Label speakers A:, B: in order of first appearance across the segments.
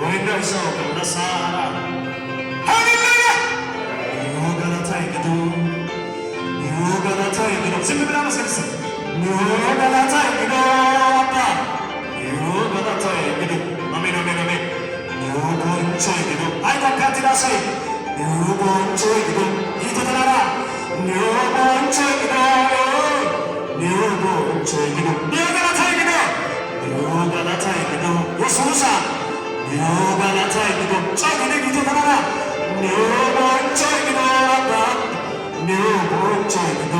A: so nasara hallelujah you gonna take it you gonna take it zimmi bila maskesi you gonna take it apa you gonna take it amen amen amen you gonna take it I don't cut it aside you gonna take it itu tanara you gonna take it you gonna take it you gonna take it you gonna take it yesusa you gonna take it take it itu tanara you gonna take it apa you gonna take it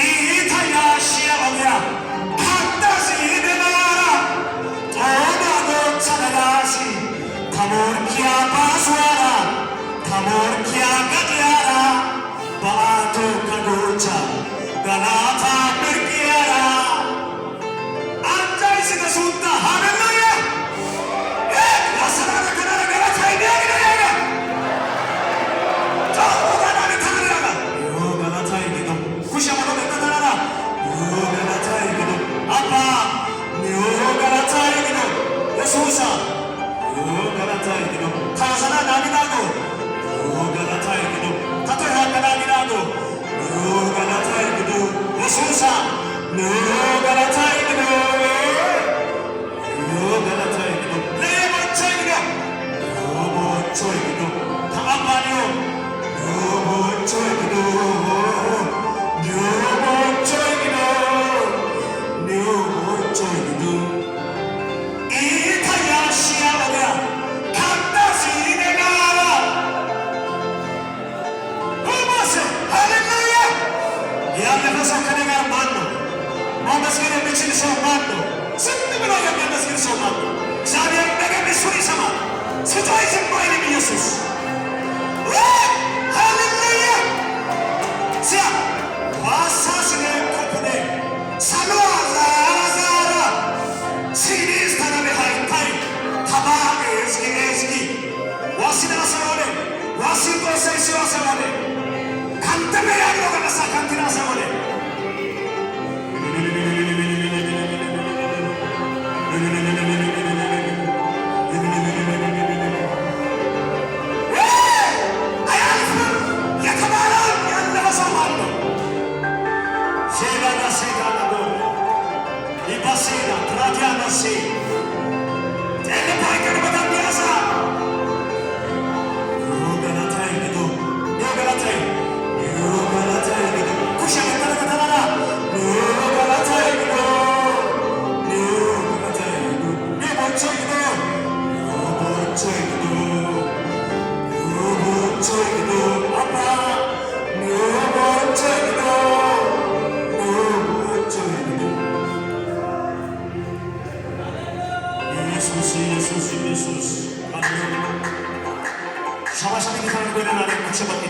A: itaya siaonya hattasi denara todo sadagasi tamor kia paswara tamor kia gadiara batu kagocha galata berkiara anjay sida sutta hallelujah asara kana gara chaide agirega todo gana thanaraga yo gana chaide to kushamano denara yo gana chaide to apa yo gana chaide to yesusa yo gana chaide to khasana naginago yo gana chaide to tatoya kana naginago yo gana chaide to yesusa yo gana chaide to yo gana chaide to lebo chaide yo chaide to thamanyo yo chaide to yo chaide to yo chaide to itaya shiaga kattasi denara umase hallelujah ያለፈ ሰው ከኔ ጋር ማን ነው? ማመስገን የሚችል ሰው ማን ነው? ዝም ብሎ የሚያመስግን ሰው ማን ነው? እግዚአብሔር ነገር እሱን ይሰማል። ስታይ ዝም አይልም ኢየሱስ። ሃሌሉያ ሲያ ዋሳስነ ኮፕኔ ሳሎዋ ዛራ ሲሪስ ተናበ ሃይታይ ታባገ እስኪ ዋሲና ሰሮኔ ዋሲቶ ሰይሲዋ ሰሮኔ ካንተመ ያለው ከነሳ ካንቲና ሰሮኔ সবার সাথে কি ধরনের করে না দেখছে বাকি